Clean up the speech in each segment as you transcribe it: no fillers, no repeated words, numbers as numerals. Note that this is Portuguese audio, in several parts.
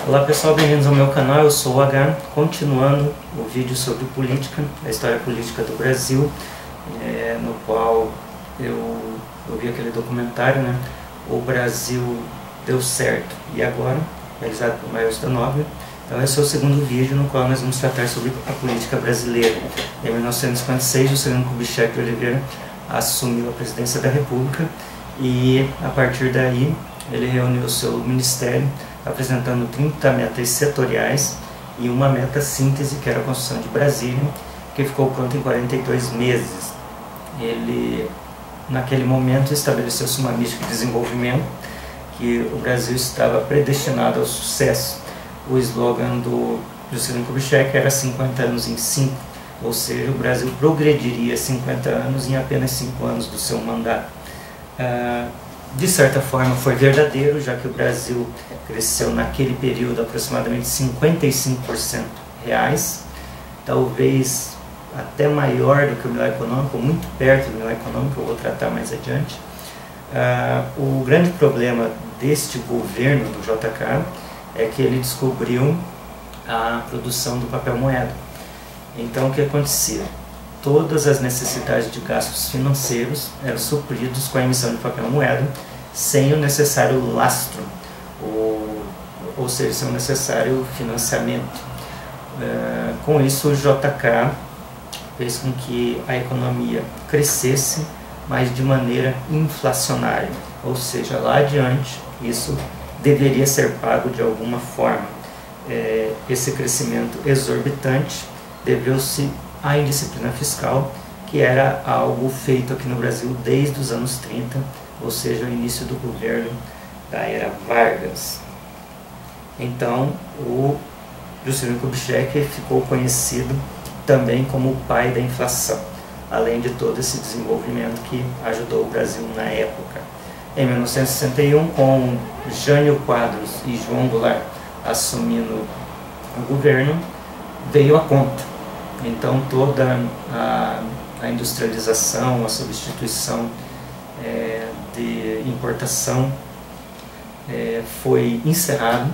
Olá pessoal, bem-vindos ao meu canal, eu sou o H, continuando o vídeo sobre política, a história política do Brasil, no qual eu vi aquele documentário, né? O Brasil deu certo, e agora? Realizado por Maior Stanóbio. Então esse é o segundo vídeo no qual nós vamos tratar sobre a política brasileira. Em 1956, Juscelino Kubitschek de Oliveira assumiu a presidência da República e a partir daí ele reuniu o seu ministério apresentando 30 metas setoriais e uma meta síntese, que era a construção de Brasília, que ficou pronta em 42 meses. Ele, naquele momento, estabeleceu-se uma mística de desenvolvimento, que o Brasil estava predestinado ao sucesso. O slogan do Juscelino Kubitschek era 50 anos em 5, ou seja, o Brasil progrediria 50 anos em apenas 5 anos do seu mandato. De certa forma foi verdadeiro, já que o Brasil cresceu naquele período aproximadamente 55% reais, talvez até maior do que o milagre econômico, muito perto do milagre econômico, eu vou tratar mais adiante. O grande problema deste governo do JK é que ele descobriu a produção do papel moeda. Então o que acontecia? Todas as necessidades de gastos financeiros eram supridos com a emissão de papel moeda, sem o necessário lastro, ou seja, sem o necessário financiamento. Com isso, o JK fez com que a economia crescesse, mas de maneira inflacionária, ou seja, lá adiante isso deveria ser pago de alguma forma. Esse crescimento exorbitante deveu-se à indisciplina fiscal, que era algo feito aqui no Brasil desde os anos 30, ou seja, o início do governo da era Vargas. Então, o Juscelino Kubitschek ficou conhecido também como o pai da inflação, além de todo esse desenvolvimento que ajudou o Brasil na época. Em 1961, com Jânio Quadros e João Goulart assumindo o governo, veio a conta. Então toda a industrialização, a substituição de importação foi encerrada,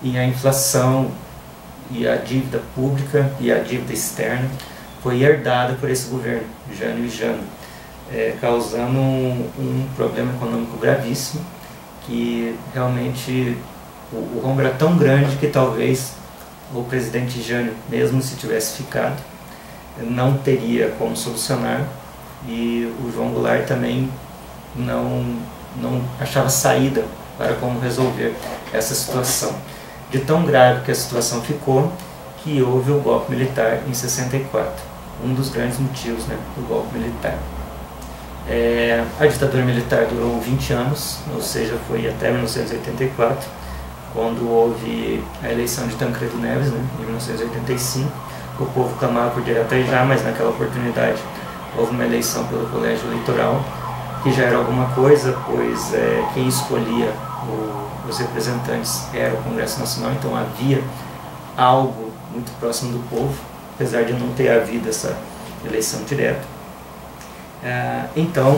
e a inflação e a dívida pública e a dívida externa foi herdada por esse governo, Jânio e Jânio, causando um problema econômico gravíssimo, que realmente o rombo era tão grande que talvez o presidente Jânio, mesmo se tivesse ficado, não teria como solucionar, e o João Goulart também não achava saída para como resolver essa situação. De tão grave que a situação ficou, que houve o golpe militar em 64, um dos grandes motivos, né, do golpe militar. A ditadura militar durou 20 anos, ou seja, foi até 1984, quando houve a eleição de Tancredo Neves, né, em 1985. O povo clamava por direita já, mas naquela oportunidade houve uma eleição pelo colégio eleitoral, que já era alguma coisa, pois quem escolhia os representantes era o Congresso Nacional, então havia algo muito próximo do povo, apesar de não ter havido essa eleição direta. Então,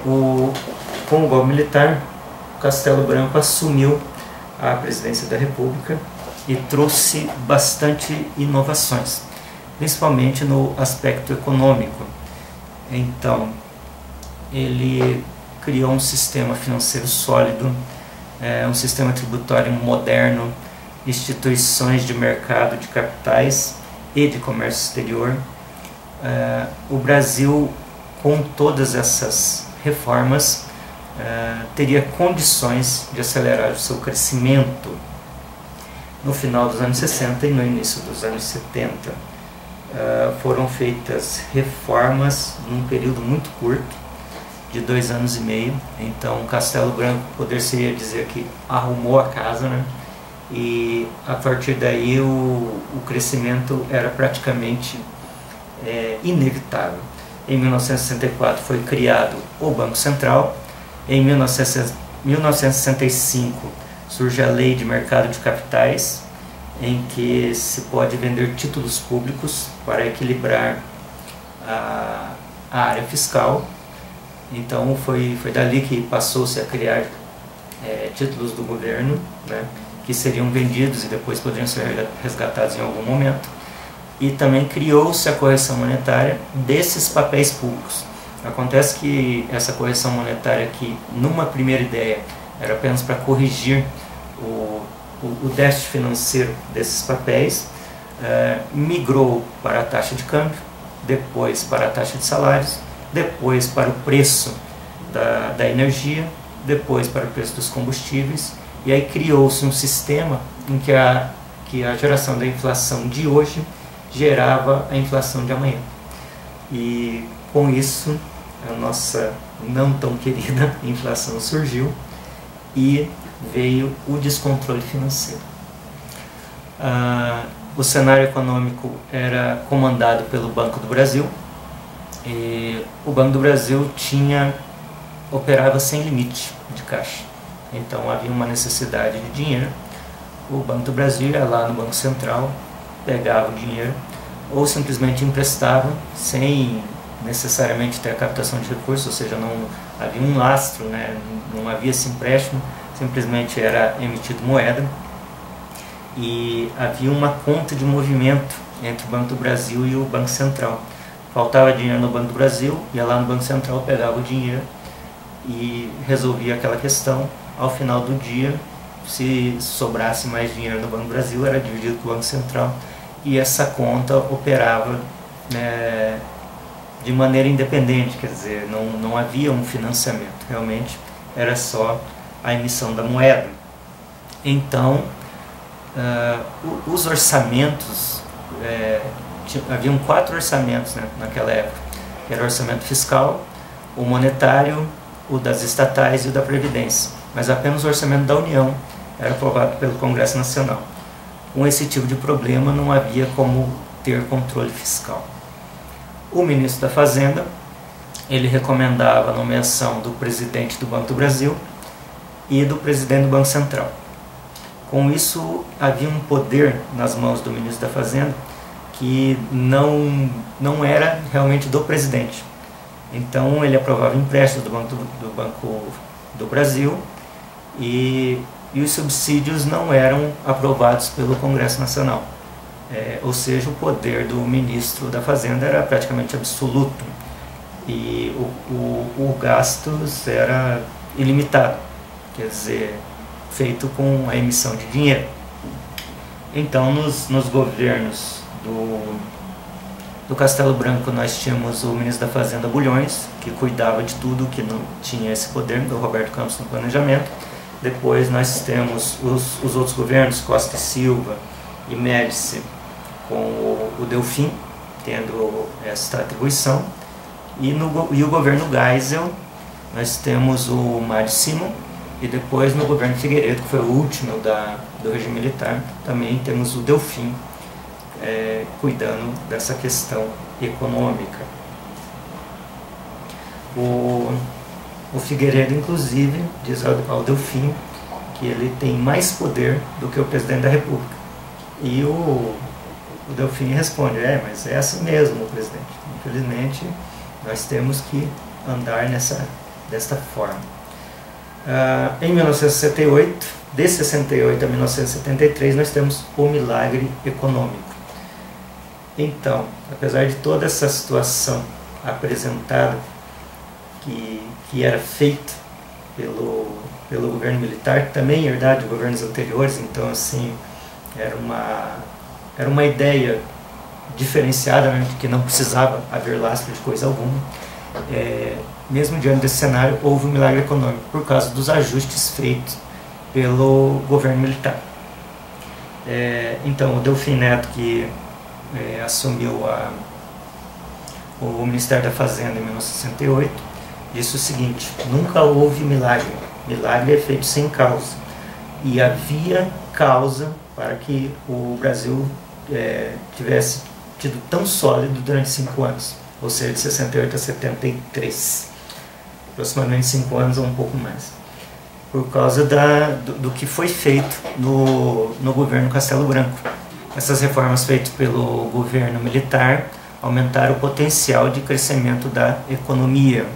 com o golpe militar, Castelo Branco assumiu a presidência da República e trouxe bastante inovações, principalmente no aspecto econômico. Então, ele criou um sistema financeiro sólido, um sistema tributário moderno, instituições de mercado de capitais e de comércio exterior. O Brasil, com todas essas reformas, teria condições de acelerar o seu crescimento no final dos anos 60 e no início dos anos 70. Foram feitas reformas num período muito curto, de 2 anos e meio. Então Castelo Branco poderia dizer que arrumou a casa, né? E a partir daí o crescimento era praticamente inevitável. Em 1964 foi criado o Banco Central. Em 1965 surge a Lei de Mercado de Capitais, em que se pode vender títulos públicos para equilibrar a área fiscal. Então foi dali que passou-se a criar títulos do governo, né, que seriam vendidos e depois poderiam ser resgatados em algum momento. E também criou-se a correção monetária desses papéis públicos. Acontece que essa correção monetária aqui, numa primeira ideia, era apenas para corrigir o déficit financeiro desses papéis, migrou para a taxa de câmbio, depois para a taxa de salários, depois para o preço da energia, depois para o preço dos combustíveis, e aí criou-se um sistema em que a geração da inflação de hoje gerava a inflação de amanhã. E com isso a nossa não tão querida inflação surgiu e veio o descontrole financeiro. O cenário econômico era comandado pelo Banco do Brasil, e o Banco do Brasil operava sem limite de caixa. Então havia uma necessidade de dinheiro, o Banco do Brasil ia lá no Banco Central, pegava o dinheiro ou simplesmente emprestava sem necessariamente ter a captação de recursos, ou seja, não havia um lastro, né? Não havia esse empréstimo, simplesmente era emitido moeda e havia uma conta de movimento entre o Banco do Brasil e o Banco Central. Faltava dinheiro no Banco do Brasil, ia lá no Banco Central, pegava o dinheiro e resolvia aquela questão. Ao final do dia, se sobrasse mais dinheiro no Banco do Brasil, era dividido com o Banco Central e essa conta operava, né, de maneira independente, quer dizer, não havia um financiamento, realmente era só a emissão da moeda. Então, os orçamentos, haviam 4 orçamentos, né, naquela época, que era o orçamento fiscal, o monetário, o das estatais e o da Previdência, mas apenas o orçamento da União era aprovado pelo Congresso Nacional. Com esse tipo de problema não havia como ter controle fiscal. O ministro da Fazenda, ele recomendava a nomeação do presidente do Banco do Brasil e do presidente do Banco Central. Com isso, havia um poder nas mãos do ministro da Fazenda que não era realmente do presidente. Então, ele aprovava empréstimos do Banco do Brasil e os subsídios não eram aprovados pelo Congresso Nacional. Ou seja, o poder do ministro da Fazenda era praticamente absoluto e o gastos era ilimitado, quer dizer, feito com a emissão de dinheiro. Então, nos governos do Castelo Branco, nós tínhamos o ministro da Fazenda Bulhões, que cuidava de tudo, que não tinha esse poder, do Roberto Campos no planejamento. Depois nós temos os outros governos, Costa e Silva e Médici, com o Delfim, tendo esta atribuição. E o governo Geisel, nós temos o Mário Simon, e depois no governo Figueiredo, que foi o último do regime militar, também temos o Delfim, cuidando dessa questão econômica. O Figueiredo, inclusive, diz ao Delfim que ele tem mais poder do que o presidente da República. E o Delfim responde, mas é assim mesmo, presidente. Infelizmente, nós temos que andar desta forma. Em 1968, de 68 a 1973, nós temos o milagre econômico. Então, apesar de toda essa situação apresentada, que era feita pelo governo militar, também herdade de governos anteriores, então assim, era uma ideia diferenciada, né, de que não precisava haver lastro de coisa alguma. Mesmo diante desse cenário, houve um milagre econômico por causa dos ajustes feitos pelo governo militar. Então, o Delfim Neto, que assumiu o Ministério da Fazenda em 1968, disse o seguinte: nunca houve milagre. Milagre é feito sem causa. E havia causa para que o Brasil tivesse tido tão sólido durante 5 anos, ou seja, de 68 a 73, aproximadamente 5 anos ou um pouco mais, por causa do que foi feito no governo Castelo Branco. Essas reformas feitas pelo governo militar aumentaram o potencial de crescimento da economia.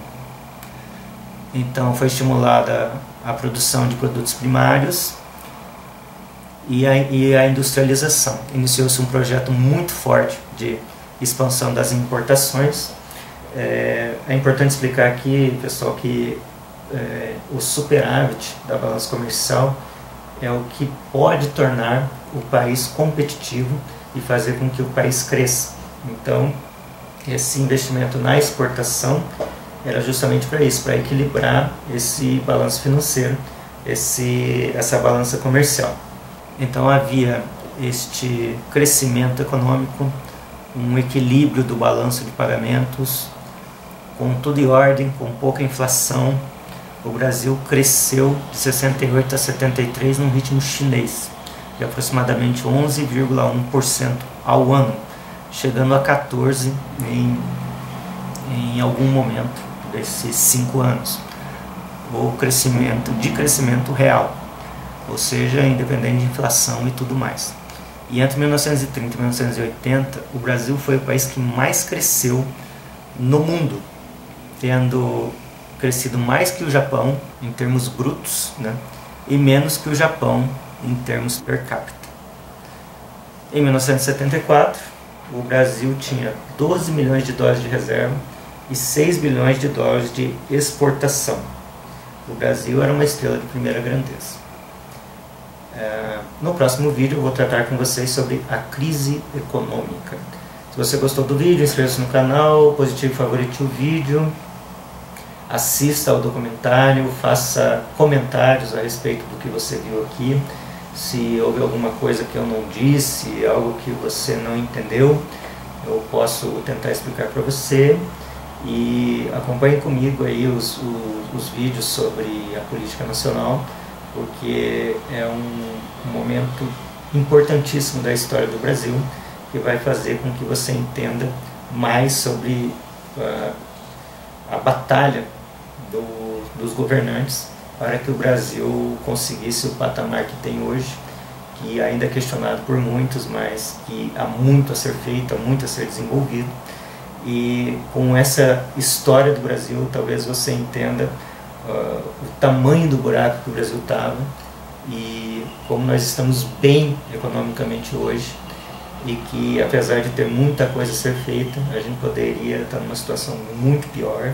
Então foi estimulada a produção de produtos primários e a industrialização. Iniciou-se um projeto muito forte de expansão das importações. É importante explicar aqui, pessoal, que o superávit da balança comercial é o que pode tornar o país competitivo e fazer com que o país cresça. Então, esse investimento na exportação era justamente para isso, para equilibrar esse balanço financeiro, essa balança comercial. Então havia este crescimento econômico, um equilíbrio do balanço de pagamentos, com tudo em ordem, com pouca inflação. O Brasil cresceu de 68 a 73 num ritmo chinês, de aproximadamente 11,1% ao ano, chegando a 14% em algum momento desses 5 anos. O crescimento real, ou seja, independente de inflação e tudo mais. E entre 1930 e 1980, o Brasil foi o país que mais cresceu no mundo, tendo crescido mais que o Japão em termos brutos, né, e menos que o Japão em termos per capita. Em 1974, o Brasil tinha 12 milhões de dólares de reserva e 6 bilhões de dólares de exportação. O Brasil era uma estrela de primeira grandeza. No próximo vídeo eu vou tratar com vocês sobre a crise econômica. Se você gostou do vídeo, inscreva-se no canal, positivo, favorite o vídeo, assista ao documentário, faça comentários a respeito do que você viu aqui. Se houve alguma coisa que eu não disse, algo que você não entendeu, eu posso tentar explicar para você. E acompanhe comigo aí os vídeos sobre a política nacional, porque é um momento importantíssimo da história do Brasil, que vai fazer com que você entenda mais sobre a batalha dos governantes para que o Brasil conseguisse o patamar que tem hoje, que ainda é questionado por muitos, mas que há muito a ser feito, há muito a ser desenvolvido. E com essa história do Brasil, talvez você entenda o tamanho do buraco que o Brasil estava e como nós estamos bem economicamente hoje, e que apesar de ter muita coisa a ser feita, a gente poderia estar numa situação muito pior,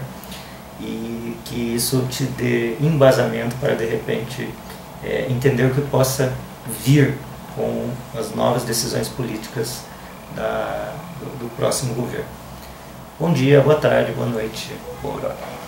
e que isso te dê embasamento para de repente entender o que possa vir com as novas decisões políticas do próximo governo. Bom dia, boa tarde, boa noite, boa hora.